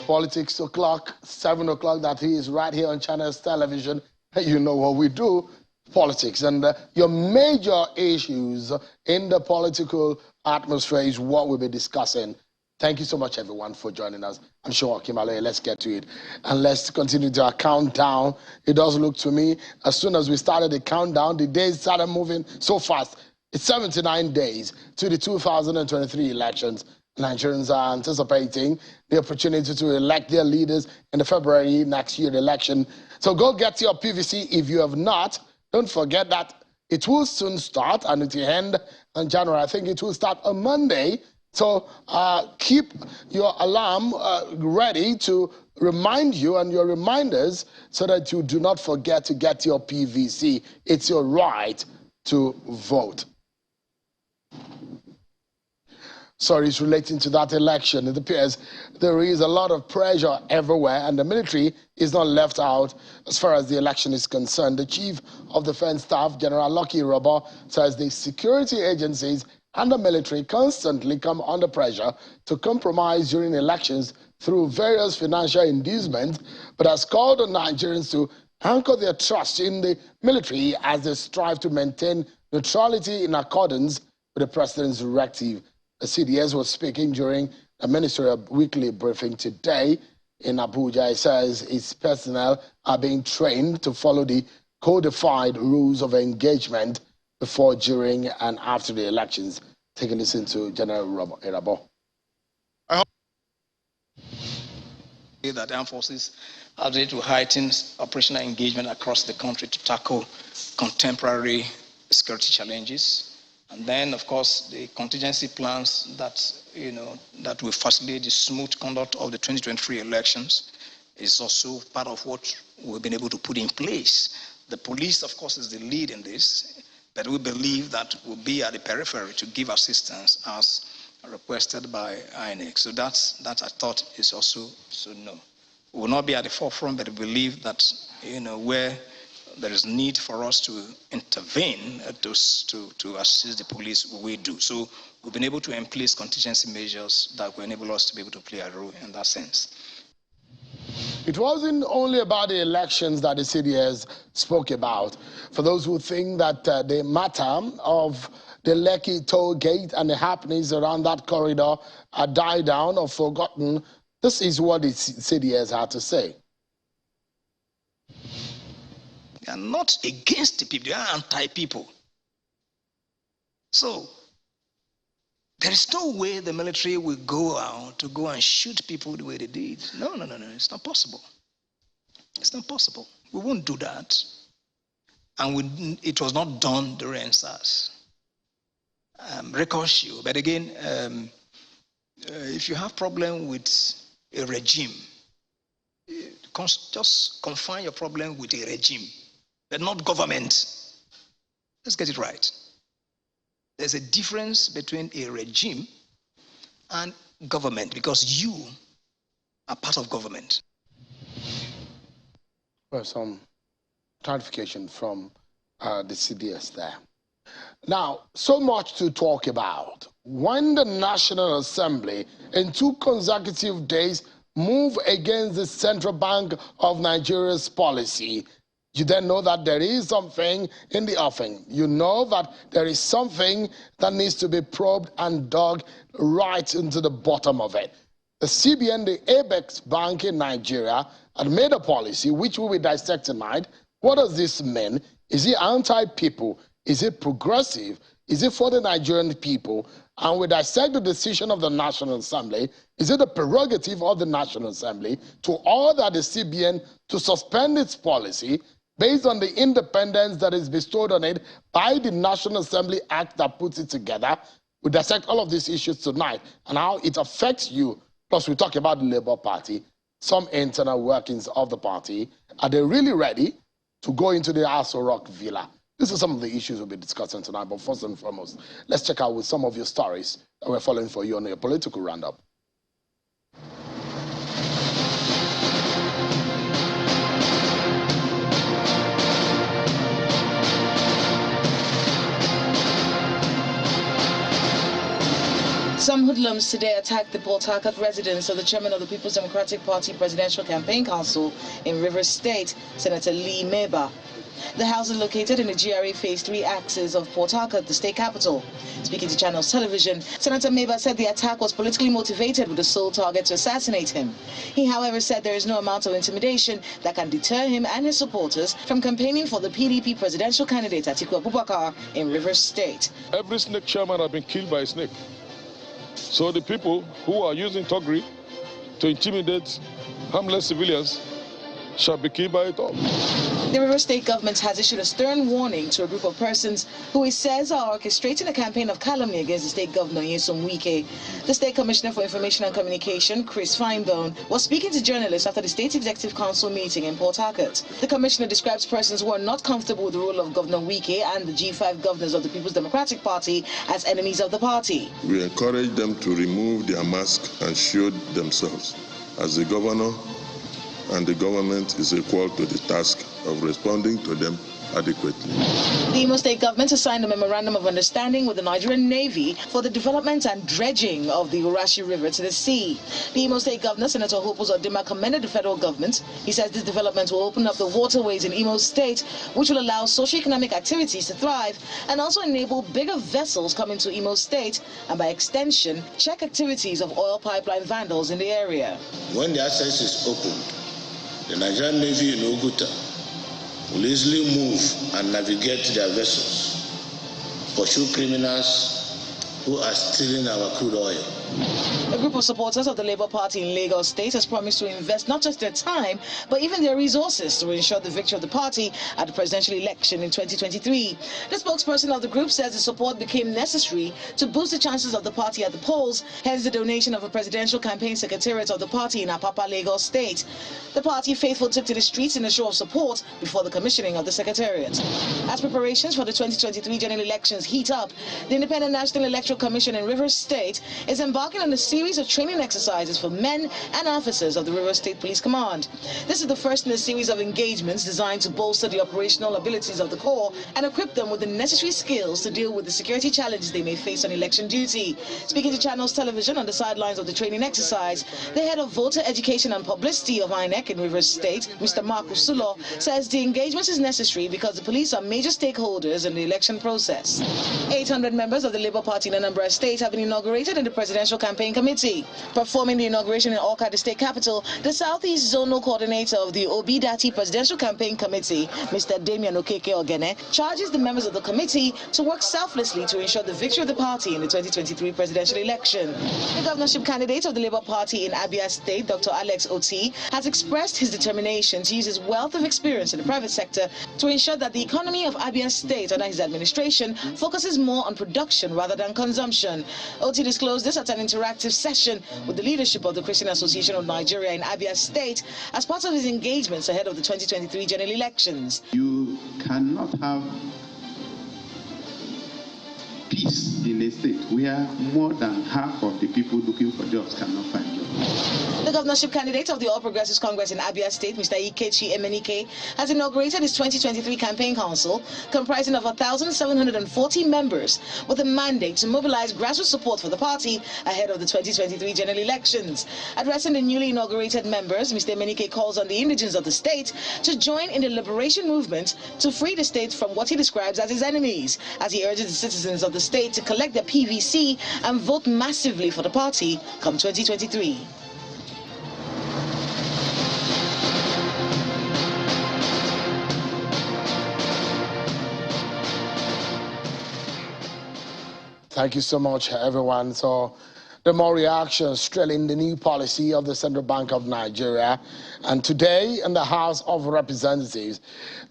politics o'clock, 7 o'clock, that is right here on Channels Television. You know what we do, politics. And your major issues in the political atmosphere is what we'll be discussing. Thank you so much, everyone, for joining us. I'm sure, Kimale, let's get to it. And let's continue to our countdown. It does look to me, as soon as we started the countdown, the days started moving so fast. It's 79 days to the 2023 elections. Nigerians are anticipating the opportunity to elect their leaders in the February next year election. So go get your PVC if you have not. Don't forget that it will soon start and it will end on January. I think it will start on Monday. So keep your alarm ready to remind you and your reminders so that you do not forget to get your PVC. It's your right to vote. Stories relating to that election. It appears there is a lot of pressure everywhere, and the military is not left out as far as the election is concerned. The Chief of Defense Staff, General Lucky Robo, says the security agencies and the military constantly come under pressure to compromise during elections through various financial inducements, but has called on Nigerians to anchor their trust in the military as they strive to maintain neutrality in accordance with the president's directive. The CDS was speaking during a ministerial weekly briefing today in Abuja. It says its personnel are being trained to follow the codified rules of engagement before, during, and after the elections. Take a listen to General Erabo. I hope that the armed forces are ready to heighten operational engagement across the country to tackle contemporary security challenges. And then, of course, the contingency plans that will facilitate the smooth conduct of the 2023 elections is also part of what we've been able to put in place. The police, of course, is the lead in this, but we believe that we'll be at the periphery to give assistance as requested by INEC. So that I thought is also so no. We will not be at the forefront, but we believe that where there is need for us to intervene to assist the police, we do. So we've been able to in place contingency measures that will enable us to be able to play a role in that sense. It wasn't only about the elections that the CDS spoke about. For those who think that the matter of the Lekki toll gate and the happenings around that corridor are died down or forgotten, this is what the CDS had to say. They are not against the people, they are anti-people. So, there is no way the military will go out to go and shoot people the way they did. No, it's not possible. It's not possible. We won't do that. And it was not done during SARS. Recaution. But again, if you have problem with a regime, just confine your problem with a regime, but not government. Let's get it right. There's a difference between a regime and government because you are part of government. Well, some clarification from the CDS there. Now, so much to talk about. When the National Assembly in 2 consecutive days move against the Central Bank of Nigeria's policy, you then know that there is something in the offing. You know that there is something that needs to be probed and dug right into the bottom of it. The CBN, the Apex Bank in Nigeria, had made a policy which we will dissect tonight. What does this mean? Is it anti-people? Is it progressive? Is it for the Nigerian people? And we dissect the decision of the National Assembly. Is it the prerogative of the National Assembly to order the CBN to suspend its policy based on the independence that is bestowed on it by the National Assembly Act that puts it together? We dissect all of these issues tonight and how it affects you. Plus, we talk about the Labour Party, some internal workings of the party. Are they really ready to go into the Aso Rock Villa? These are some of the issues we'll be discussing tonight, but first and foremost, let's check out with some of your stories that we're following for you on your political roundup. Some hoodlums today attacked the Port Harcourt residence of the chairman of the People's Democratic Party Presidential Campaign Council in Rivers State, Senator Lee Meba. The house is located in the GRA Phase 3 axis of Port Harcourt, the state capital. Speaking to Channels Television, Senator Meba said the attack was politically motivated with the sole target to assassinate him. He, however, said there is no amount of intimidation that can deter him and his supporters from campaigning for the PDP presidential candidate Atiku Abubakar in Rivers State. Every snake chairman has been killed by a snake. So the people who are using thuggery to intimidate harmless civilians shall be killed by it all. The Rivers State government has issued a stern warning to a group of persons who it says are orchestrating a campaign of calumny against the state governor, Nyesom Wike. The State Commissioner for Information and Communication, Chris Finebone, was speaking to journalists after the State Executive Council meeting in Port Harcourt. The Commissioner describes persons who are not comfortable with the rule of Governor Wike and the G5 governors of the People's Democratic Party as enemies of the party. We encourage them to remove their mask and shield themselves, as the governor and the government is equal to the task of responding to them adequately. The Imo State government has signed a memorandum of understanding with the Nigerian Navy for the development and dredging of the Urashi River to the sea. The Imo State Governor, Senator Hopus Odima, commended the federal government. He says this development will open up the waterways in Imo State, which will allow socio-economic activities to thrive and also enable bigger vessels coming to Imo State and, by extension, check activities of oil pipeline vandals in the area. When the access is opened, the Nigerian Navy in Oguta will easily move and navigate their vessels, pursue criminals who are stealing our crude oil. A group of supporters of the Labour Party in Lagos State has promised to invest not just their time, but even their resources to ensure the victory of the party at the presidential election in 2023. The spokesperson of the group says the support became necessary to boost the chances of the party at the polls, hence the donation of a presidential campaign secretariat of the party in Apapa, Lagos State. The party faithful took to the streets in a show of support before the commissioning of the secretariat. As preparations for the 2023 general elections heat up, the Independent National Electoral Commission in Rivers State is embarking on a series of training exercises for men and officers of the Rivers State Police Command. This is the first in a series of engagements designed to bolster the operational abilities of the Corps and equip them with the necessary skills to deal with the security challenges they may face on election duty. Speaking to Channels Television on the sidelines of the training exercise, the head of voter education and publicity of INEC in Rivers State, Mr. Marcus Sulo, says the engagement is necessary because the police are major stakeholders in the election process. 800 members of the Labour Party in Anambra State have been inaugurated in the Presidential Campaign Committee. Performing the inauguration in Awka, the state capital, the Southeast Zonal Coordinator of the Obidati Presidential Campaign Committee, Mr. Damian Okeke Ogene, charges the members of the committee to work selflessly to ensure the victory of the party in the 2023 presidential election. The governorship candidate of the Labour Party in Abia State, Dr. Alex Oti, has expressed his determination to use his wealth of experience in the private sector to ensure that the economy of Abia State under his administration focuses more on production rather than consumption. Oti disclosed this at an interactive session with the leadership of the Christian Association of Nigeria in Abia State as part of his engagements ahead of the 2023 general elections. You cannot have peace in a state where more than half of the people looking for jobs cannot find jobs. The governorship candidate of the All Progressives Congress in Abia State, Mr. Ikechi Emenike, has inaugurated his 2023 campaign council comprising of 1,740 members with a mandate to mobilize grassroots support for the party ahead of the 2023 general elections. Addressing the newly inaugurated members, Mr. Emenike calls on the indigents of the state to join in the liberation movement to free the state from what he describes as his enemies, as he urges the citizens of the state to collect their PVC and vote massively for the party come 2023. Thank you so much, everyone. So, the more reactions trailing the new policy of the Central Bank of Nigeria. And today, in the House of Representatives,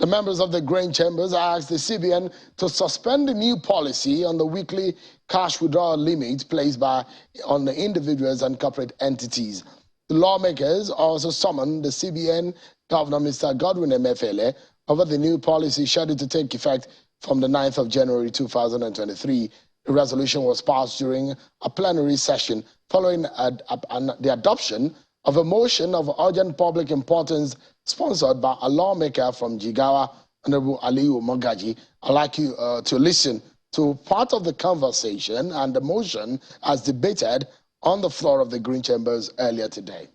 the members of the Grain Chambers asked the CBN to suspend the new policy on the weekly cash withdrawal limit placed on the individuals and corporate entities. The lawmakers also summoned the CBN Governor, Mr. Godwin Emefiele, over the new policy scheduled to take effect from the 9th of January 2023. The resolution was passed during a plenary session following the adoption of a motion of urgent public importance sponsored by a lawmaker from Jigawa, Honorable Aliyu Mogaji. I'd like you to listen to part of the conversation and the motion as debated on the floor of the Green Chambers earlier today.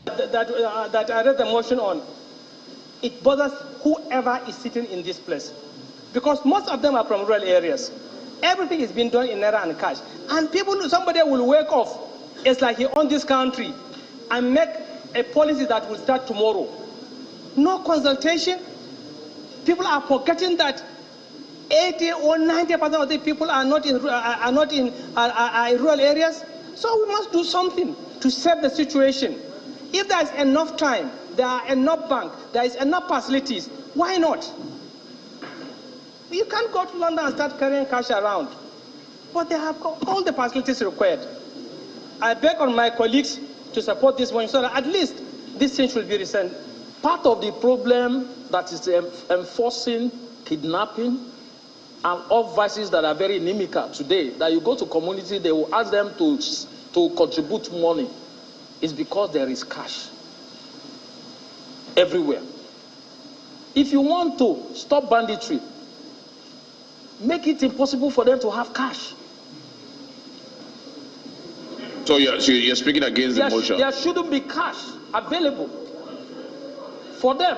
That I read the motion on, it bothers whoever is sitting in this place, because most of them are from rural areas. Everything is being done in naira and cash, and somebody will wake up, it's like he owns this country, and make a policy that will start tomorrow. No consultation. People are forgetting that 80 or 90% of the people are not in rural areas. So we must do something to save the situation. If there is enough time, there are enough banks, there is enough facilities, why not? You can't go to London and start carrying cash around. But they have all the facilities required. I beg on my colleagues to support this one so that at least this thing should be resent. Part of the problem that is enforcing kidnapping and all vices that are very inimical today, that you go to community, they will ask them to contribute money, is because there is cash everywhere. If you want to stop banditry, make it impossible for them to have cash. So you're speaking against the motion? There shouldn't be cash available for them.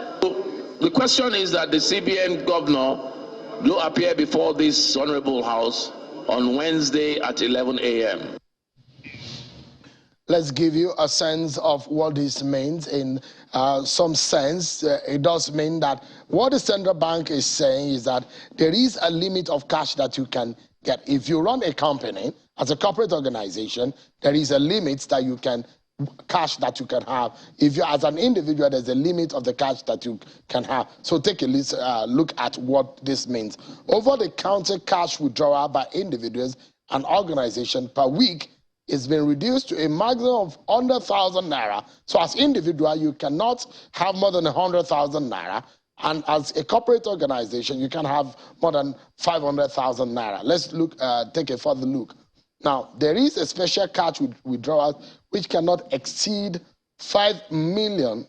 The question is that the CBN governor will appear before this honorable house on Wednesday at 11 a.m. Let's give you a sense of what this means. In some sense, it does mean that what the central bank is saying is that there is a limit of cash that you can get. If you run a company as a corporate organization, there is a limit that you can cash that you can have. If you're as an individual, there's a limit of the cash that you can have. So take a look at what this means. Over-the-counter cash withdrawal by individuals and organizations per week is being reduced to a maximum of 100,000 naira. So as individual, you cannot have more than 100,000 naira. And as a corporate organization, you can have more than 500,000 naira. Let's take a further look. Now, there is a special cash withdrawal which cannot exceed 5 million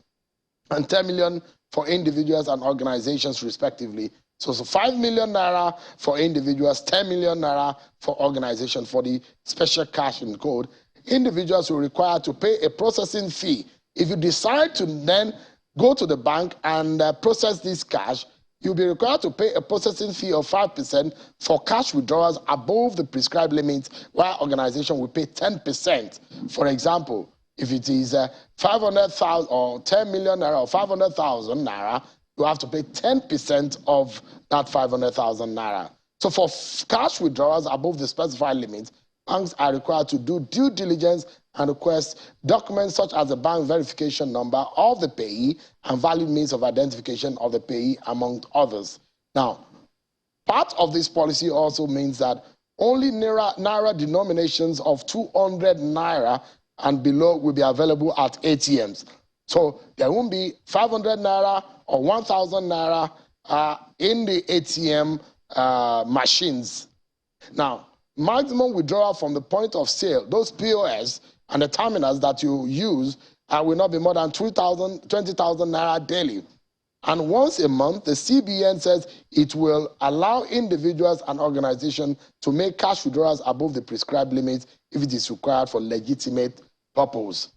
and 10 million for individuals and organizations respectively. So 5 million naira for individuals, 10 million naira for organizations. For the special cash in code, individuals will require to pay a processing fee. If you decide to then go to the bank and process this cash, you'll be required to pay a processing fee of 5% for cash withdrawals above the prescribed limits, while organization will pay 10%. For example, if it is 500,000 or 10 million naira or 500,000 naira, you have to pay 10% of that 500,000 naira. So for cash withdrawals above the specified limit, banks are required to do due diligence and request documents such as the bank verification number of the payee and valid means of identification of the payee, among others. Now, part of this policy also means that only naira denominations of 200 naira and below will be available at ATMs. So there won't be 500 naira or 1,000 naira in the ATM machines. Now, maximum withdrawal from the point of sale, those POS and the terminals that you use will not be more than 20,000 naira daily. And once a month, the CBN says it will allow individuals and organizations to make cash withdrawals above the prescribed limits if it is required for legitimate purpose.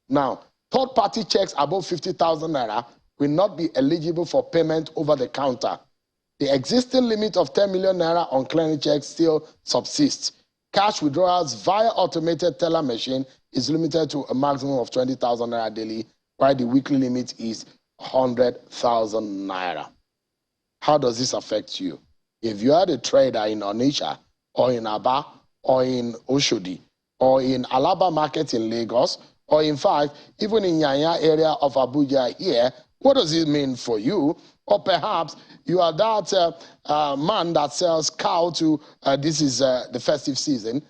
Now, third-party checks above 50,000 naira will not be eligible for payment over the counter. The existing limit of 10 million naira on clearing checks still subsists. Cash withdrawals via automated teller machine is limited to a maximum of 20,000 naira daily, while the weekly limit is 100,000 naira. How does this affect you? If you are a trader in Onitsha, or in Aba, or in Oshodi, or in Alaba market in Lagos, or in fact, even in Yanya area of Abuja here, what does it mean for you? Or perhaps you are that man that sells cow to, this is the festive season.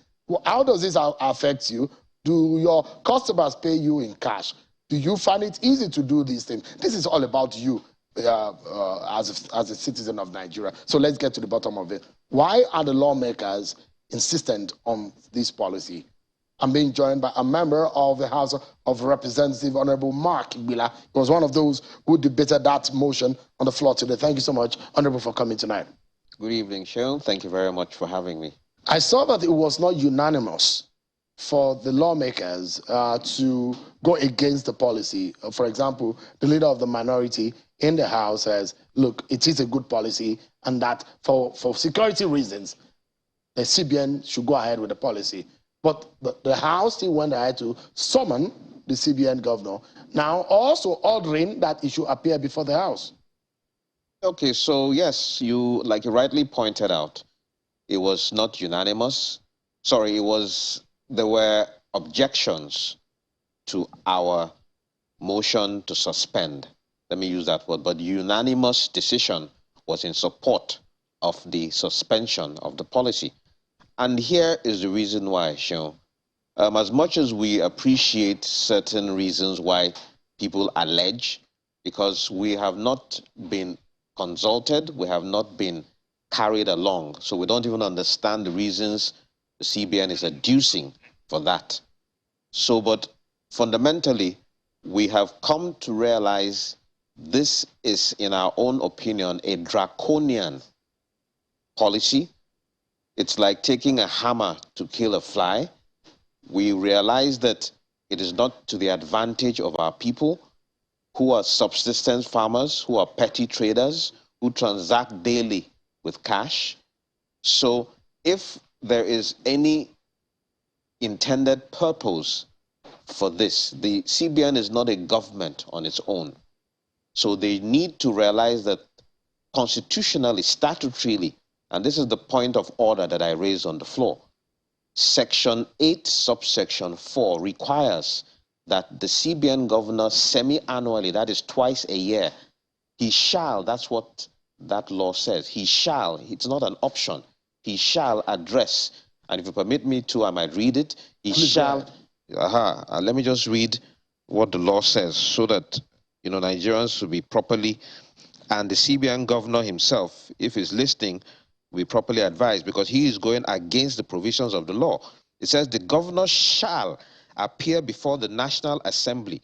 How does this affect you? Do your customers pay you in cash? Do you find it easy to do these things? This is all about you as a citizen of Nigeria. So let's get to the bottom of it. Why are the lawmakers insistent on this policy? I'm being joined by a member of the House of Representatives, Honorable Mark Igbila. He was one of those who debated that motion on the floor today. Thank you so much, Honorable, for coming tonight. Good evening, Sean. Thank you very much for having me. I saw that it was not unanimous for the lawmakers to go against the policy. For example, the leader of the minority in the House says, look, it is a good policy, and that for security reasons, the CBN should go ahead with the policy. But the House still went ahead to summon the CBN governor, now also ordering that it should appear before the House. Okay, so yes, like you rightly pointed out, it was not unanimous. Sorry, there were objections to our motion to suspend. Let me use that word. But the unanimous decision was in support of the suspension of the policy. And here is the reason why, Sean. As much as we appreciate certain reasons why people allege, because we have not been consulted, we have not been carried along, so we don't even understand the reasons the CBN is adducing for that. So, but fundamentally, we have come to realize this is, in our own opinion, a draconian policy. It's like taking a hammer to kill a fly. We realize that it is not to the advantage of our people who are subsistence farmers, who are petty traders, who transact daily with cash. So if there is any intended purpose for this, the CBN is not a government on its own. So they need to realize that constitutionally, statutorily, and this is the point of order that I raised on the floor, Section 8, subsection 4 requires that the CBN governor semi-annually, that is twice a year, he shall, that's what that law says, he shall, it's not an option, he shall address, and if you permit me to, I might read it, he shall, let me just read what the law says so that, Nigerians will be properly, and the CBN governor himself, if he's listening, will be properly advised, because he is going against the provisions of the law. It says the governor shall appear before the National Assembly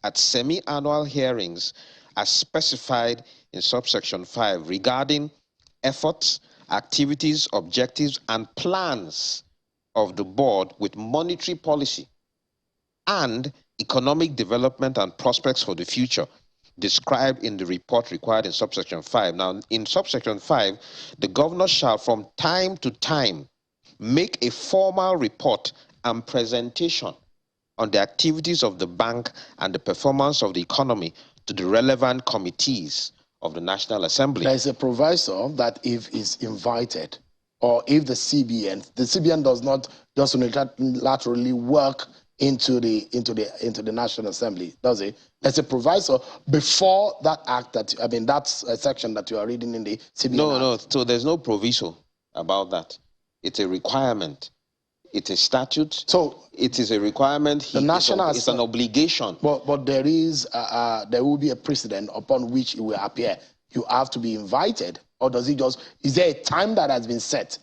at semi-annual hearings as specified in subsection 5 regarding efforts, activities, objectives, and plans of the board with monetary policy and economic development and prospects for the future described in the report required in subsection 5. Now, in subsection 5, the governor shall from time to time make a formal report and presentation on the activities of the bank and the performance of the economy to the relevant committees of the National Assembly. There is a proviso that if it's invited, or if the CBN does not just unilaterally work into the National Assembly, does it? There's a proviso before that act that's a section that you are reading in the CBN No, so there's no proviso about that. It's a requirement. It's a statute. So it is a requirement. It's an obligation. But there will be a precedent upon which it will appear. You have to be invited, or is there a time that has been set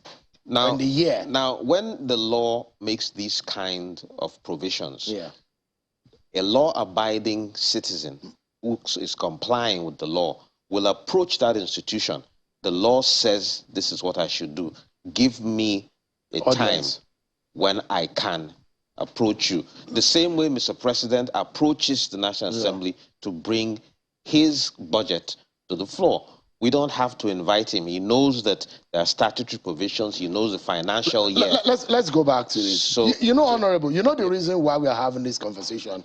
in the year? Now, when the law makes these kind of provisions, a law-abiding citizen who is complying with the law will approach that institution. The law says this is what I should do. Give me a time when I can approach you. The same way Mr. President approaches the National Assembly to bring his budget to the floor. We don't have to invite him. He knows that there are statutory provisions. He knows the financial year. Let's go back to this. So, Honorable, the reason why we are having this conversation,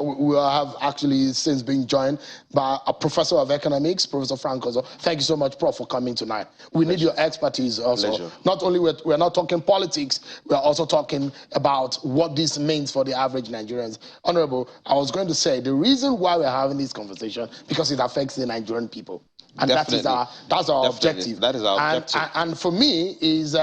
we have actually since been joined by a professor of economics, Professor Frank Ozo. Thank you so much, Prof, for coming tonight. We need your expertise also. Pleasure. Not only we're not talking politics, we're also talking about what this means for the average Nigerians. Honorable, I was going to say the reason why we're having this conversation, because it affects the Nigerian people. And that's our objective. That is our objective. And for me, is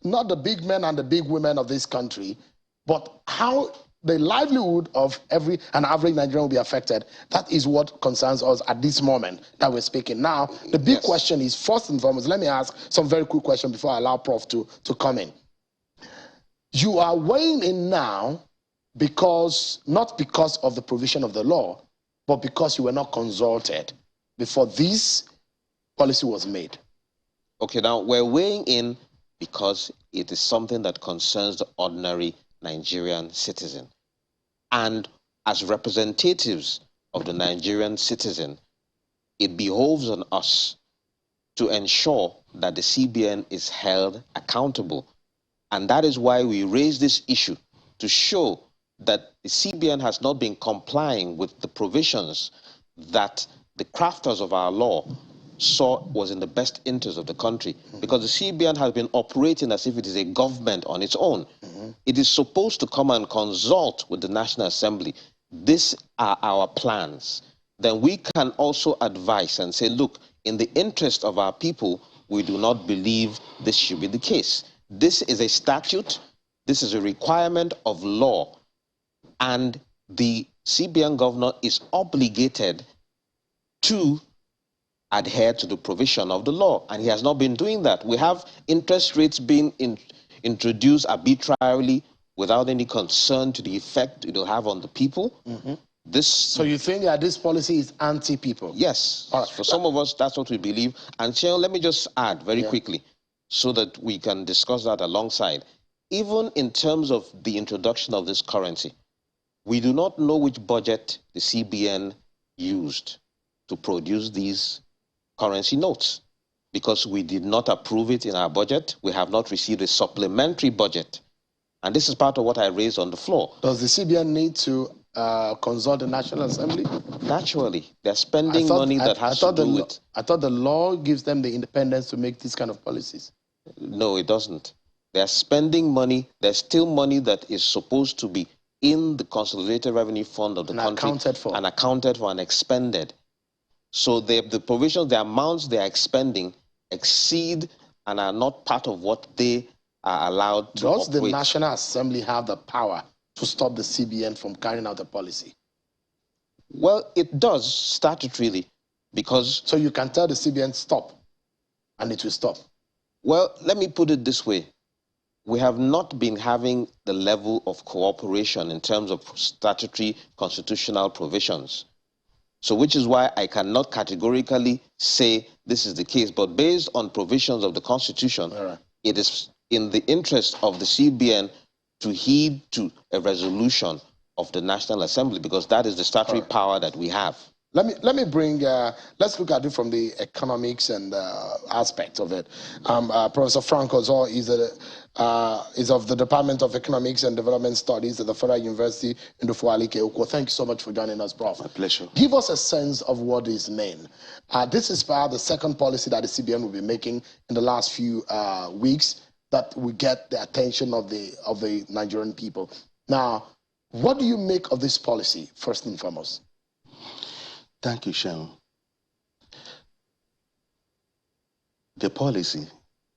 not the big men and the big women of this country, but how the livelihood of an average Nigerian will be affected. That is what concerns us at this moment that we're speaking. Now, the big question is, first and foremost, let me ask some very quick questions before I allow Prof to come in. You are weighing in now not because of the provision of the law, but because you were not consulted before this policy was made. Okay, now we're weighing in because it is something that concerns the ordinary Nigerian citizen. And as representatives of the Nigerian citizen, it behoves on us to ensure that the CBN is held accountable. And that is why we raise this issue, to show that the CBN has not been complying with the provisions that the crafters of our law saw was in the best interest of the country. Because the CBN has been operating as if it is a government on its own. It is supposed to come and consult with the National Assembly. These are our plans. Then we can also advise and say, look, in the interest of our people, we do not believe this should be the case. This is a statute. This is a requirement of law. And the CBN governor is obligated to adhere to the provision of the law. And he has not been doing that. We have interest rates being introduced arbitrarily without any concern to the effect it will have on the people. So you think that this policy is anti-people? Yes. Right. For some of us, that's what we believe. And Cheryl, let me just add very quickly so that we can discuss that alongside. Even in terms of the introduction of this currency, we do not know which budget the CBN used to produce these currency notes because we did not approve it in our budget. We have not received a supplementary budget. And this is part of what I raised on the floor. Does the CBN need to consult the National Assembly? Naturally. They're spending money that has to do with... I thought the law gives them the independence to make these kind of policies. No, it doesn't. They're spending money. There's still money that is supposed to be in the Consolidated Revenue Fund of the country. Accounted for and expended. So the provisions, the amounts they are expending exceed and are not part of what they are allowed to Does operate. the National Assembly have the power to stop the CBN from carrying out the policy? Well, it does statutorily because... So you can tell the CBN stop and it will stop? Well, let me put it this way. We have not been having the level of cooperation in terms of statutory constitutional provisions. So which is why I cannot categorically say this is the case. But based on provisions of the Constitution, it is in the interest of the CBN to heed to a resolution of the National Assembly because that is the statutory power that we have. Let me bring, let's look at it from the economics and aspect of it. Professor Frank Ozor is of the Department of Economics and Development Studies at the Federal University in Ufualike. Thank you so much for joining us, Prof. My pleasure. Give us a sense of what is meant. This is the second policy that the CBN will be making in the last few weeks that will get the attention of the Nigerian people. Now, what do you make of this policy, first and foremost? Thank you, Sean. The policy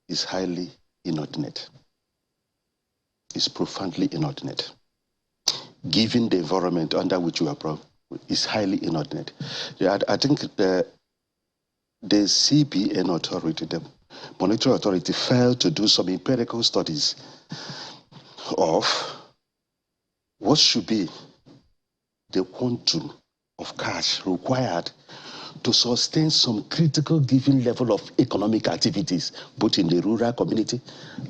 is highly inordinate. It's profoundly inordinate. Given the environment under which you are, it's highly inordinate. I think the CBN authority, the monetary authority, failed to do some empirical studies of what should be the quantum of cash required to sustain some critical given level of economic activities, both in the rural community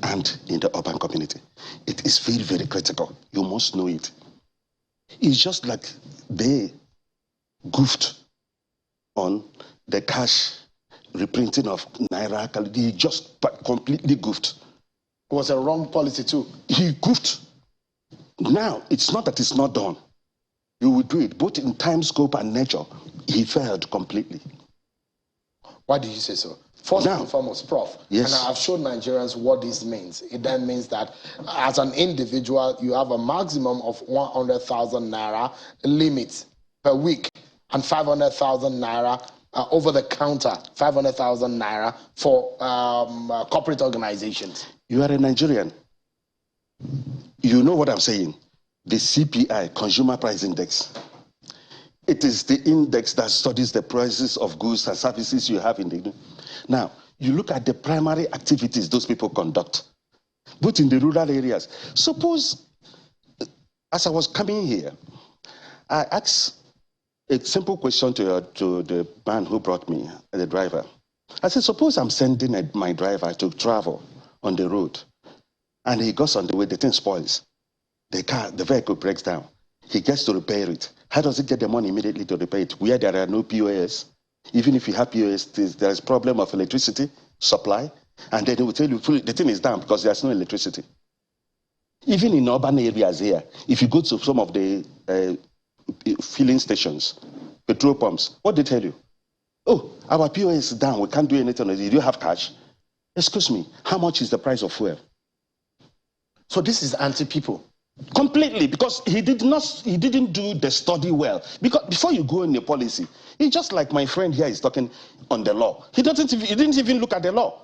and in the urban community. It is very, very critical. You must know it. It's just like they goofed on the cash reprinting of Naira. He just completely goofed. It was a wrong policy too. He goofed. Now, it's not that it's not done. You will do it, both in time, scope, and nature. He failed completely. Why do you say so? First and foremost, Prof, yes. And I've shown Nigerians what this means. It then means that as an individual, you have a maximum of 100,000 Naira limit per week and 500,000 Naira over the counter, 500,000 Naira for corporate organizations. You are a Nigerian. You know what I'm saying. The CPI, Consumer Price Index. It is the index that studies the prices of goods and services you have in the... Now, you look at the primary activities those people conduct. both in the rural areas. Suppose, as I was coming here, I asked a simple question to the man who brought me, the driver. I said, suppose I'm sending my driver to travel on the road, and he goes on the way, the thing spoils. The vehicle breaks down. He gets to repair it. How does he get the money immediately to repair it? Where there are no POS. Even if you have POS, there is problem of electricity supply, and then he will tell you the thing is down because there's no electricity. Even in urban areas here, if you go to some of the filling stations, petrol pumps, what they tell you? Oh, our POS is down, we can't do anything. Do you have cash? Excuse me, how much is the price of fuel? So this is anti-people. Completely, because he didn't do the study well. Because before you go in the policy, it's just like my friend here is talking on the law. He didn't even look at the law.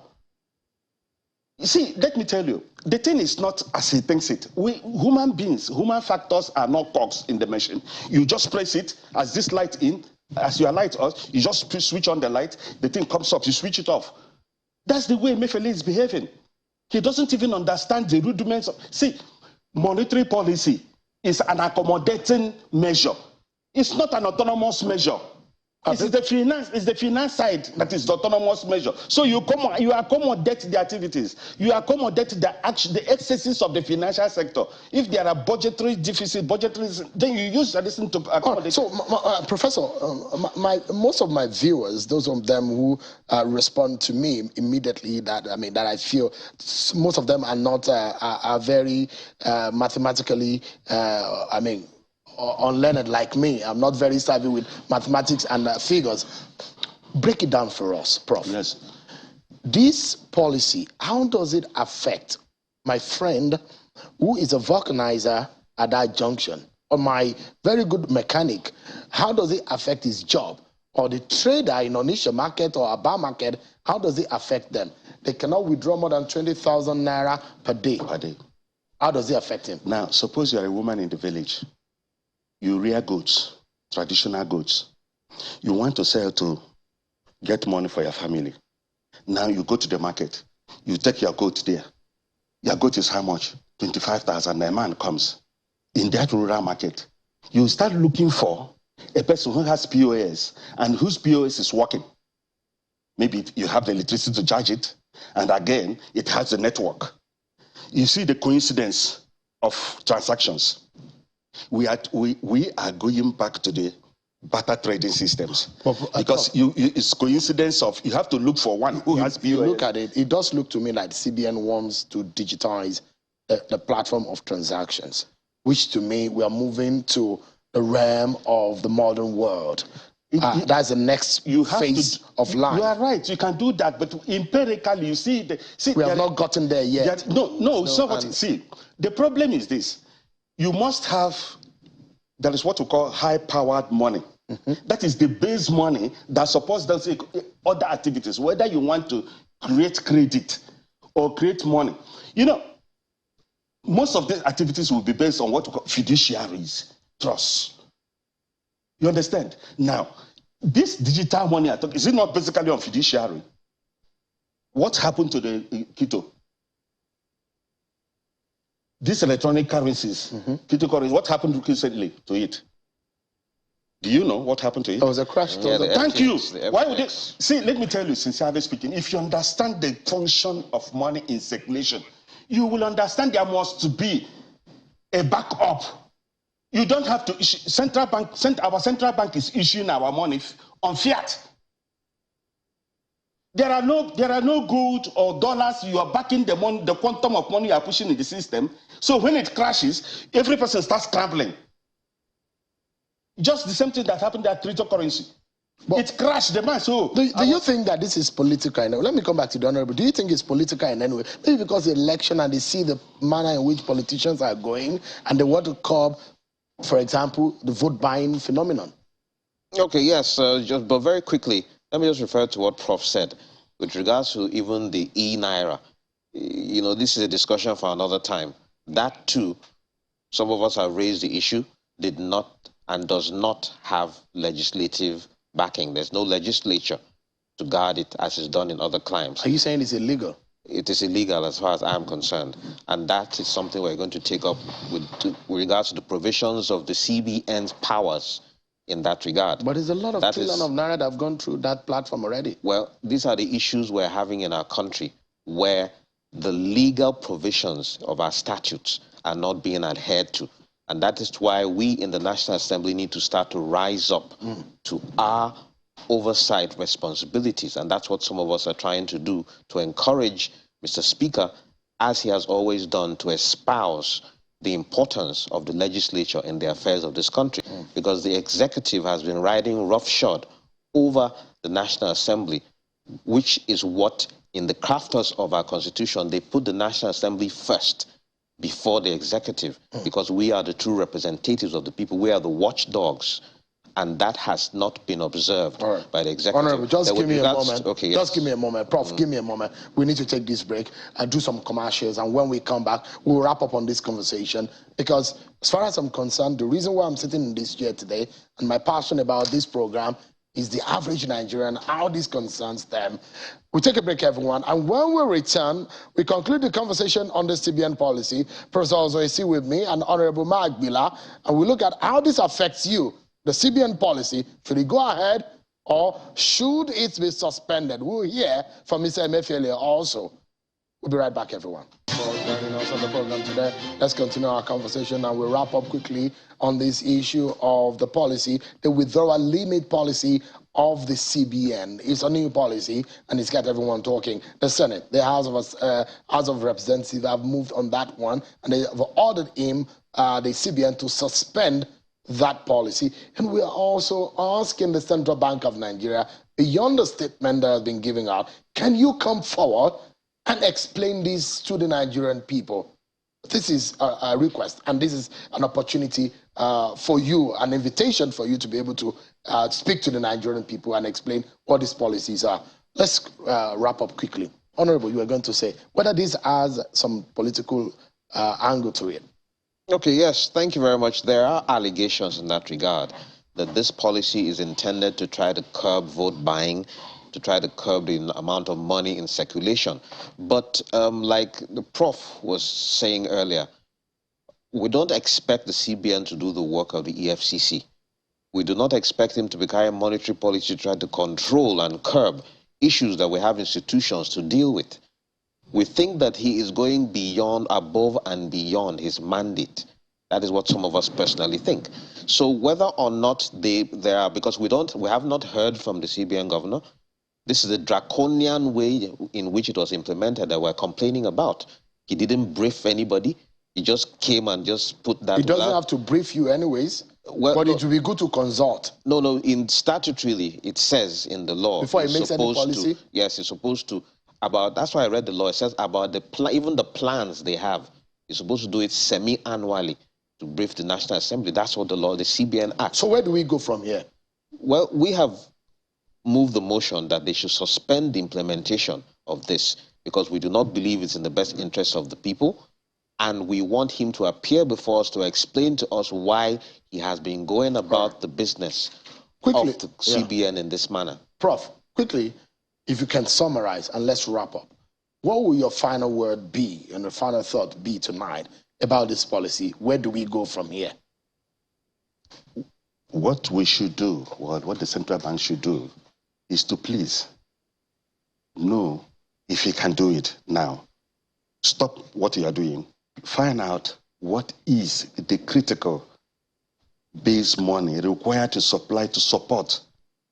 You see, let me tell you, the thing is not as he thinks it. We human beings, human factors are not cogs in the machine. You just press it, as this light in, as your light off, you just switch on the light, the thing comes up, you switch it off. That's the way Mefele is behaving. He doesn't even understand the rudiments of, see, monetary policy is an accommodating measure. It's not an autonomous measure. It's the finance side that is the autonomous measure. So you accommodate the activities. You accommodate the excesses of the financial sector. If there are budgetary deficits, then you use this to accommodate. So, Professor, most of my viewers, those of them who respond to me immediately, that I feel most of them are not are very mathematically, unlearned like me. I'm not very savvy with mathematics and figures. Break it down for us, Prof. Yes. This policy, how does it affect my friend who is a vulcanizer at that junction, or my very good mechanic? How does it affect his job? Or the trader in Onisha market or Aba market, how does it affect them? They cannot withdraw more than 20,000 naira per day. How does it affect him? Now, suppose you're a woman in the village. You rear goats, traditional goats. You want to sell to get money for your family. Now you go to the market. You take your goat there. Your goat is how much? 25,000. A man comes. In that rural market, you start looking for a person who has POS and whose POS is working. Maybe you have the electricity to charge it, and again, it has the network. You see the coincidence of transactions. We are going back to the barter trading systems, because it's coincidence of, you have to look for one who has POS. You look at it, it does look to me like CBN wants to digitize the platform of transactions, which to me, we are moving to the realm of the modern world. That's the next phase of life. You are right, you can do that, but empirically, you see, we have not gotten there yet. See, the problem is this. You must have, that is what we call high-powered money. That is the base money that supports those other activities, whether you want to create credit or create money. You know, most of the activities will be based on what we call fiduciaries, trusts. You understand? Now, this digital money, is it not basically on fiduciary? What happened to the Quito? These electronic currencies, Quito currency, what happened recently to it? Do you know what happened to it? There was a crash. Thank you. Why would it? See, let me tell you, sincerely speaking, if you understand the function of money in circulation, you will understand there must be a backup. You don't have to issue, our central bank is issuing our money on fiat. There are no gold or dollars. You are backing the money, the quantum of money you are pushing in the system. So when it crashes, every person starts scrambling. Just the same thing that happened at cryptocurrency. But it crashed the man. So do you think that this is political? Let me come back to the honorable. Do you think it's political in any way? Maybe because the election and they see the manner in which politicians are going and they want to curb, for example, the vote buying phenomenon. Okay, yes, but very quickly, let me just refer to what Prof said with regards to even the e-Naira. You know, this is a discussion for another time. That too, some of us have raised the issue, did not and does not have legislative backing. There's no legislature to guard it as is done in other climes. Are you saying it's illegal? it is illegal as far as I'm concerned. And that is something we're going to take up with regards to the provisions of the CBN's powers in that regard. But there's a lot of trillion of naira that have gone through that platform already. Well, these are the issues we're having in our country, where the legal provisions of our statutes are not being adhered to. And that is why we in the National Assembly need to start to rise up to our oversight responsibilities. And that's what some of us are trying to do, to encourage Mr. Speaker, as he has always done, to espouse the importance of the legislature in the affairs of this country, because the executive has been riding roughshod over the National Assembly, which is what, in the crafters of our Constitution, they put the National Assembly first before the executive, because we are the true representatives of the people. We are the watchdogs, and that has not been observed by the executive. Honorable, just give me a moment. Okay, yes. Just give me a moment. Prof, give me a moment. We need to take this break and do some commercials, and when we come back, we'll wrap up on this conversation, because as far as I'm concerned, the reason why I'm sitting in this chair today and my passion about this program is the average Nigerian, how this concerns them. We take a break, everyone, and when we return, we conclude the conversation on the CBN policy. Professor Ozoisi with me and Honorable Mark Bila, and we look at how this affects you. The CBN policy, should it go ahead or should it be suspended? We'll hear from Mr. Emefiele also. We'll be right back, everyone. For joining us on the program today, let's continue our conversation, and we'll wrap up quickly on this issue of the policy, the withdrawal limit policy of the CBN. It's a new policy, and it's got everyone talking. The Senate, the House of Representatives have moved on that one, and they have ordered him, the CBN, to suspend that policy. And we are also asking the Central Bank of Nigeria, beyond the statement that has been given out, can you come forward and explain this to the Nigerian people? This is a request, and this is an opportunity for you, an invitation for you to be able to speak to the Nigerian people and explain what these policies are. Let's wrap up quickly. Honorable, you were going to say whether this has some political angle to it. Okay, yes, thank you very much. There are allegations in that regard that this policy is intended to try to curb vote buying, to try to curb the amount of money in circulation. But like the prof was saying earlier, we don't expect the CBN to do the work of the EFCC. We do not expect him to be carrying monetary policy to try to control and curb issues that we have institutions to deal with. We think that he is going beyond, above and beyond his mandate. That is what some of us personally think. So whether or not there are, because we have not heard from the CBN governor, this is a draconian way in which it was implemented that we're complaining about. He didn't brief anybody. He just came and just put that. He doesn't have to brief you anyways, well, but it would be good to consult. No, in statutorily, it says in the law. Before he makes any policy? Yes, it's supposed to. That's why I read the law. It says about even the plans they have. You're supposed to do it semi-annually to brief the National Assembly. That's what the law, the CBN Act. So where do we go from here? Well, we have moved the motion that they should suspend the implementation of this because we do not believe it's in the best interest of the people, and we want him to appear before us to explain to us why he has been going about the business of the CBN in this manner. Prof, quickly, if you can summarize, and let's wrap up. What will your final word be and your final thought be tonight about this policy? Where do we go from here? What we should do, what the central bank should do, is to please know if you can do it now. Stop what you are doing. Find out what is the critical base money required to support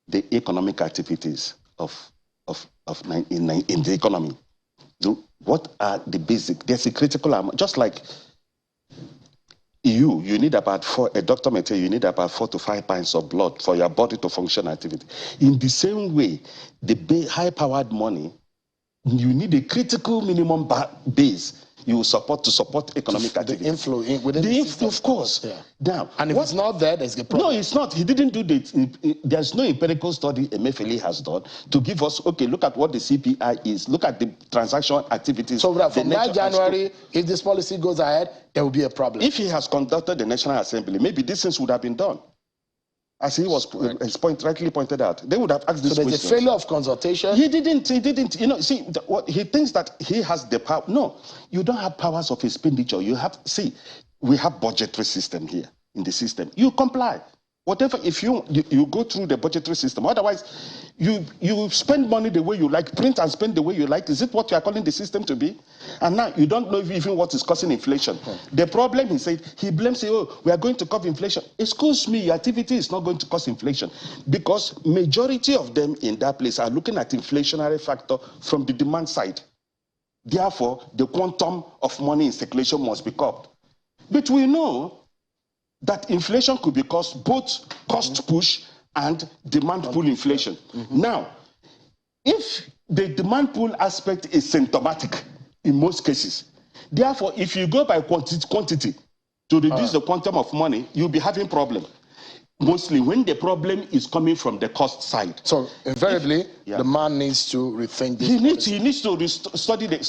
the economic activities in the economy. What are the basic? There's a critical amount, just like you need about a doctor may tell you need about 4 to 5 pints of blood for your body to function activity. In the same way, the high-powered money, you need a critical minimum base you support to support economic activity. The inflow within the inflow, of course. Yeah. Now, and if it's not there, there's a problem. No, it's not. He didn't do that. There's no empirical study Emefiele has done to give us, okay, look at what the CPI is, look at the transaction activities. So from that January, if this policy goes ahead, there will be a problem. If he has conducted the National Assembly, maybe these things would have been done. as he was rightly pointed out. They would have asked this question. So there's a failure of consultation? He didn't. You know, see, what he thinks that he has the power. No, you don't have powers of expenditure. You have, see, we have budgetary system here in the system. You comply. Whatever, if you go through the budgetary system, otherwise you spend money the way you like, print and spend the way you like. Is it what you are calling the system to be? And now you don't know even what is causing inflation. The problem, he said, he blames, oh, we are going to curb inflation. Excuse me, your activity is not going to cause inflation, because majority of them in that place are looking at inflationary factor from the demand side. Therefore, the quantum of money in circulation must be curbed. But we know that inflation could be caused both cost push and demand pull inflation. Now, if the demand pull aspect is symptomatic in most cases, therefore, if you go by quantity to reduce the quantum of money, you'll be having problem. Mostly when the problem is coming from the cost side. So invariably, the man needs to rethink this. He needs to study the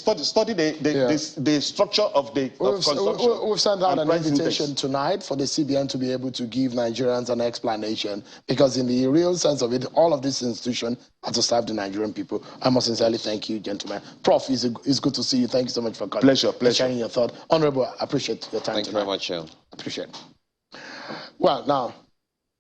structure of the consumption. We've sent out an invitation tonight for the CBN to be able to give Nigerians an explanation, because in the real sense of it, all of this institution are to serve the Nigerian people. I must sincerely thank you, gentlemen. Prof, it's good to see you. Thank you so much for coming. Pleasure. Sharing your thought. Honorable, I appreciate your time. Thank you very much. Appreciate it. Well, now,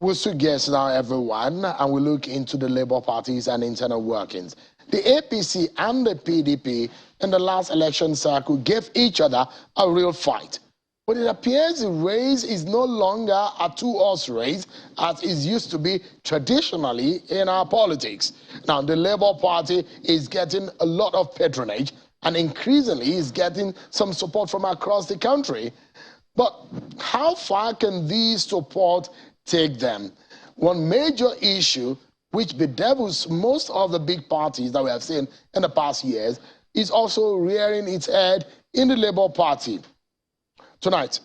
we'll switch gears now, everyone, and we'll look into the Labour parties and internal workings. The APC and the PDP in the last election cycle gave each other a real fight. But it appears the race is no longer a two-horse race as it used to be traditionally in our politics. Now, the Labour Party is getting a lot of patronage and increasingly is getting some support from across the country. But how far can these support take them? One major issue which bedevils most of the big parties that we have seen in the past years is also rearing its head in the Labour Party. Tonight,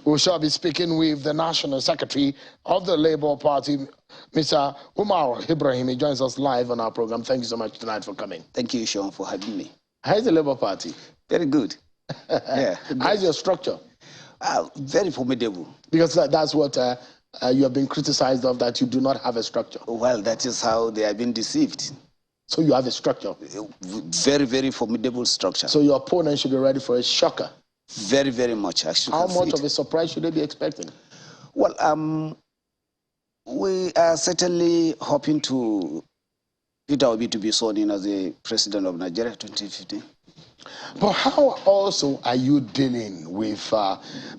we shall be speaking with the National Secretary of the Labour Party, Mr. Umar Ibrahim. He joins us live on our program. Thank you so much tonight for coming. Thank you, Sean, for having me. How's the Labour Party? Very good. Yeah. How's your structure? Very formidable. Because that's what you have been criticized of, that you do not have a structure. Well, that is how they have been deceived. So you have a structure? Very, very formidable structure. So your opponent should be ready for a shocker? Very, very much. How much of a surprise should they be expecting? Well, we are certainly hoping to Peter Obi to be sworn in as the president of Nigeria 2015. But how also are you dealing with,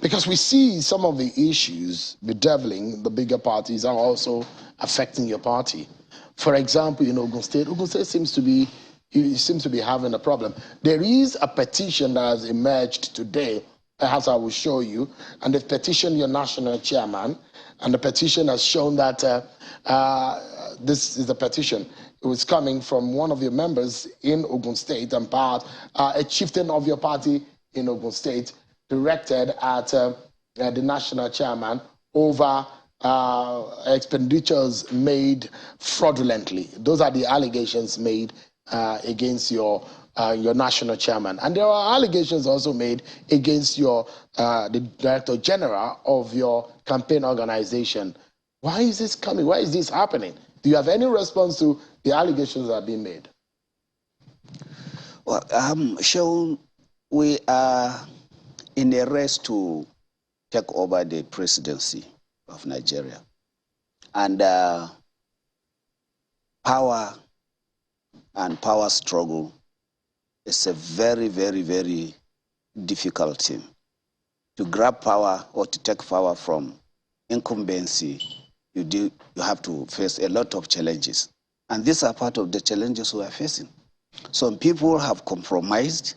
because we see some of the issues bedeviling the bigger parties are also affecting your party. For example, in Ogun State seems to be having a problem. There is a petition that has emerged today, as I will show you, and they've petitioned your national chairman, and the petition has shown that this is the petition. It was coming from one of your members in Ogun State, and part a chieftain of your party in Ogun State, directed at the national chairman over expenditures made fraudulently. Those are the allegations made against your national chairman. And there are allegations also made against the director general of your campaign organization. Why is this coming? Why is this happening? Do you have any response to the allegations that are being made? Well, Sean, we are in a race to take over the presidency of Nigeria. And power and power struggle is a very, very, very difficult thing. To grab power or to take power from incumbency, you have to face a lot of challenges. And these are part of the challenges we are facing. Some people have compromised.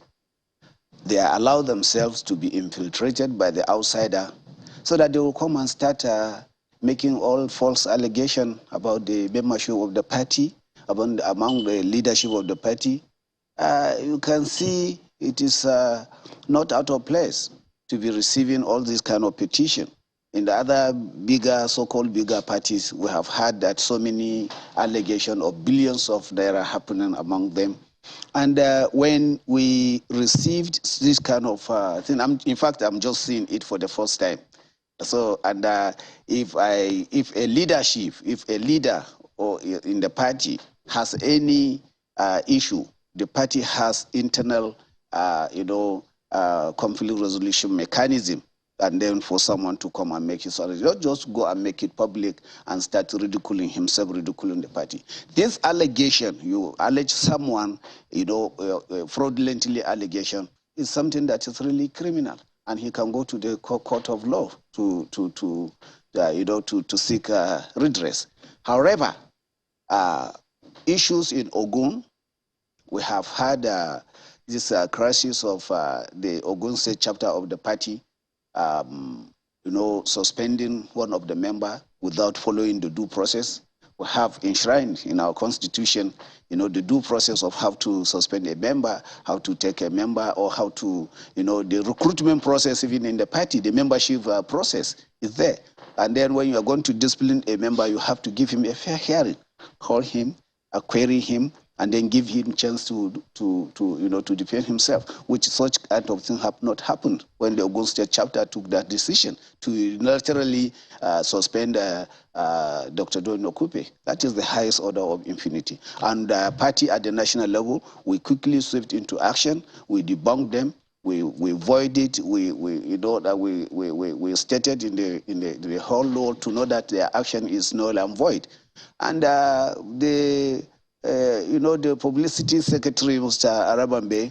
They allow themselves to be infiltrated by the outsider so that they will come and start making all false allegations about the membership of the party, among the leadership of the party. You can see it is not out of place to be receiving all these kind of petitions. In the other bigger, so-called bigger parties, we have heard that so many allegations of billions of naira happening among them. And when we received this kind of thing, in fact, I'm just seeing it for the first time. So, and if a leader or in the party has any issue, the party has internal, conflict resolution mechanism, and then for someone to come and make it sorry, not just go and make it public and start ridiculing himself, ridiculing the party. This allegation, you allege someone, fraudulently allegation, is something that is really criminal, and he can go to the court of law to seek redress. However, issues in Ogun, we have had this crisis of the Ogun State chapter of the party, suspending one of the members without following the due process. We have enshrined in our constitution, the due process of how to suspend a member, how to take a member, or how to, the recruitment process even in the party, the membership process is there. And then when you are going to discipline a member, you have to give him a fair hearing, call him, query him, and then give him a chance to defend himself, which such kind of thing have not happened when the Ogun State chapter took that decision to unilaterally suspend Dr. Doyin Okupe. That is the highest order of impunity. And party at the national level, we quickly swept into action. We debunked them. We void it. We stated in the whole law to know that their action is null and void. And the publicity secretary, Mr. Arabambe,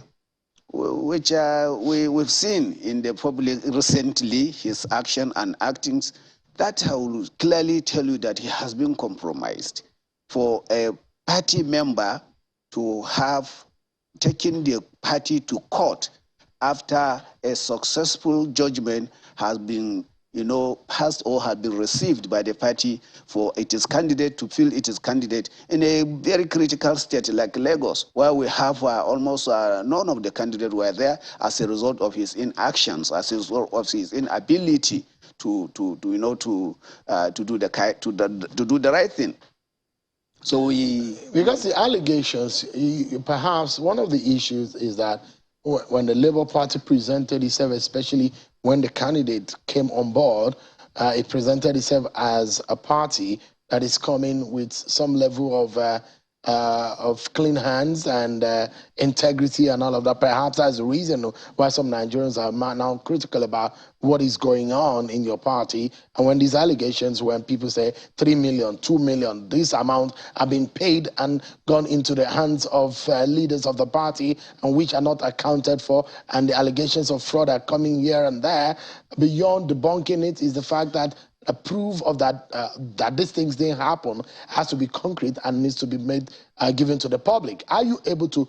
which we've seen in the public recently, his action and actings, that will clearly tell you that he has been compromised. For a party member to have taken the party to court after a successful judgment has been passed or had been received by the party for its candidate to fill its candidate in a very critical state like Lagos, where we have almost none of the candidates were there as a result of his inactions, as a result of his inability to do the right thing. So because the allegations, perhaps one of the issues is that when the Labour Party presented itself, especially when the candidate came on board, it presented itself as a party that is coming with some level of clean hands and integrity and all of that. Perhaps that's the reason why some Nigerians are now critical about what is going on in your party. And when these allegations, when people say 3 million, 2 million, this amount are being paid and gone into the hands of leaders of the party and which are not accounted for, and the allegations of fraud are coming here and there, beyond debunking it is the fact that a proof of that that these things didn't happen has to be concrete and needs to be made given to the public. Are you able to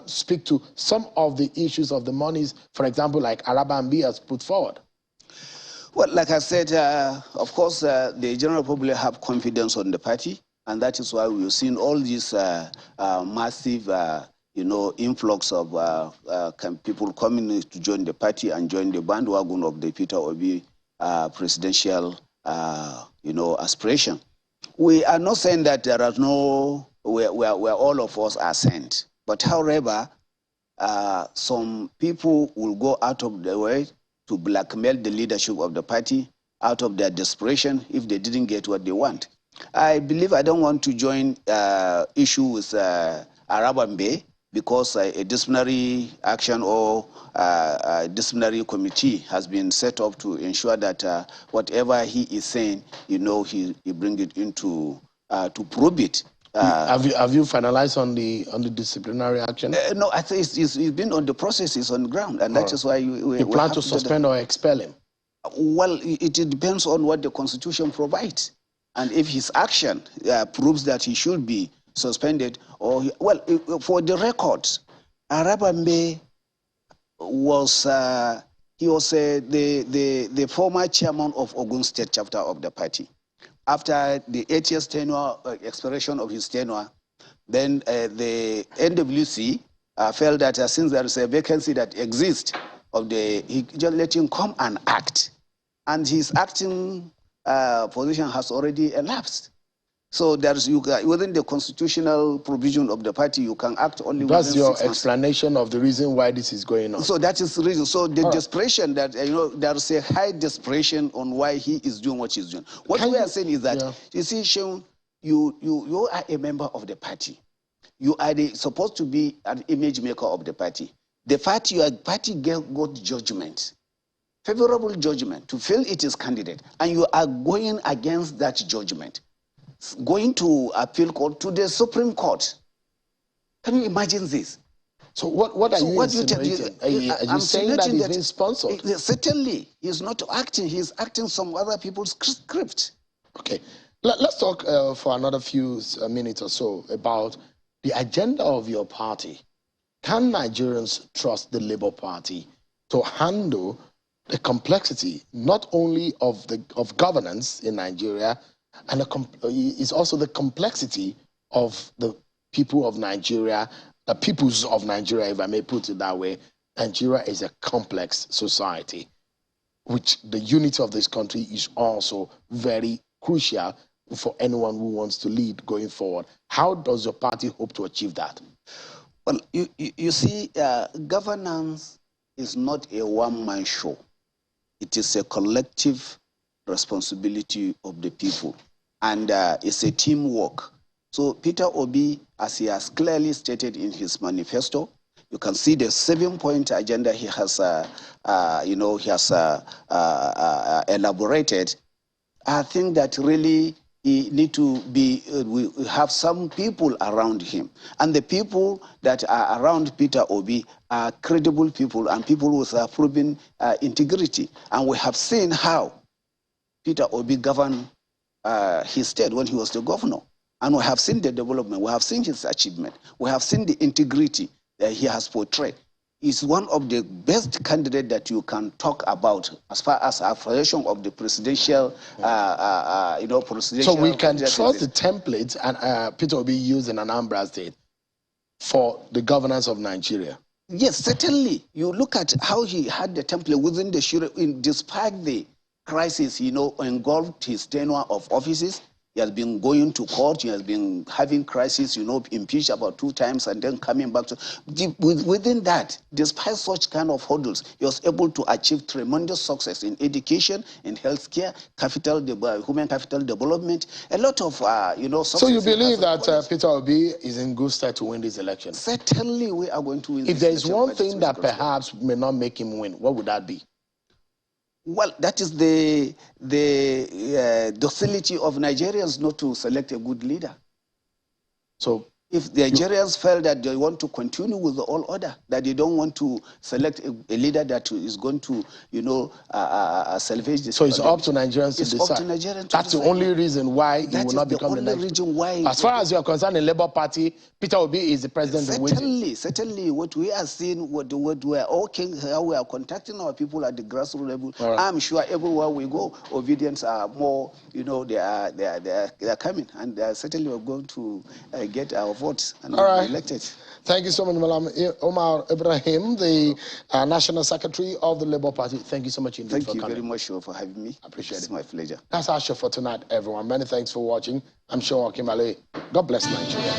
speak to some of the issues of the monies, for example, like Arabambe has put forward? Well, like I said, of course, the general public have confidence on the party, and that is why we've seen all these massive, influx of people coming to join the party and join the bandwagon of the Peter Obi presidential, aspiration. We are not saying that there are where all of us are sent. But however, some people will go out of their way to blackmail the leadership of the party out of their desperation if they didn't get what they want. I believe I don't want to join issue with Arabambe because a disciplinary action or a disciplinary committee has been set up to ensure that whatever he is saying, he bring it into to prove it. Have you finalized on the disciplinary action? No, I think it's been on the process, it's on the ground, and that is why you plan to suspend or expel him. Well, it depends on what the Constitution provides, and if his action proves that he should be suspended, or for the records, Arabambe was the former chairman of Ogun State chapter of the party. After the 8 years tenure, expiration of his tenure, then the NWC felt that since there is a vacancy that exists, he just let him come and act. And his acting position has already elapsed. So there's within the constitutional provision of the party, you can act only within 6 months. That's your explanation of the reason why this is going on. So that is the reason. So the desperation that, there's a high desperation on why he is doing what he's doing. What we are saying is that, you see, Seun, you are a member of the party. You are supposed to be an image maker of the party. The fact your party got judgment, favorable judgment, to fill its candidate, and you are going against that judgment, going to appeal court, to the Supreme Court. Can you imagine this? So what are you insinuating? Are you saying that he's being sponsored? Certainly, he's not acting. He's acting some other people's script. Okay. Let's talk for another few minutes or so about the agenda of your party. Can Nigerians trust the Labour Party to handle the complexity not only of governance in Nigeria, and it's also the complexity of the people of Nigeria, the peoples of Nigeria, if I may put it that way? Nigeria is a complex society, which the unity of this country is also very crucial for anyone who wants to lead going forward. How does your party hope to achieve that? Well, you see, governance is not a one-man show. It is a collective responsibility of the people, and it's a teamwork. So Peter Obi, as he has clearly stated in his manifesto, you can see the 7-point agenda he has, elaborated. I think that really he need to be, we have some people around him. And the people that are around Peter Obi are credible people and people with proven integrity. And we have seen how Peter Obi governed his state when he was the governor. And we have seen the development, we have seen his achievement, we have seen the integrity that he has portrayed. He's one of the best candidates that you can talk about as far as affiliation of the presidential, presidential. So we can trust the template and Peter Obi used in Anambra State for the governance of Nigeria. Yes, certainly. You look at how he had the template within the Shura, despite the crisis, engulfed his tenure of offices. He has been going to court. He has been having crisis, impeached about 2 times and then coming back to. Within that, despite such kind of hurdles, he was able to achieve tremendous success in education, in healthcare, human capital development, a lot of, success. So you believe that Peter Obi is in good stead to win this election? Certainly we are going to win this election. If there is one thing that perhaps may not make him win, what would that be? Well, that is the docility of Nigerians not to select a good leader. So if the Nigerians felt that they want to continue with the old order, that they don't want to select a leader that is going to, salvage this. So it's up to Nigerians to decide. It's up to Nigerians to That's decide. the only reason why he will not become the next. Reason why. As far as you are concerned, the Labour Party, Peter Obi is the president. Certainly, what we are seeing, what we are how we are contacting our people at the grassroots level. Right. I'm sure everywhere we go, obedience are more. They are coming, and certainly we're going to get our votes and be elected. Thank you so much, Malam Omar Ibrahim, the National Secretary of the Labour Party. Thank you so much indeed for coming. Thank you very much for having me. I appreciate it. It's my pleasure. That's our show for tonight, everyone. Many thanks for watching. I'm Sean Okimale. God bless Nigeria.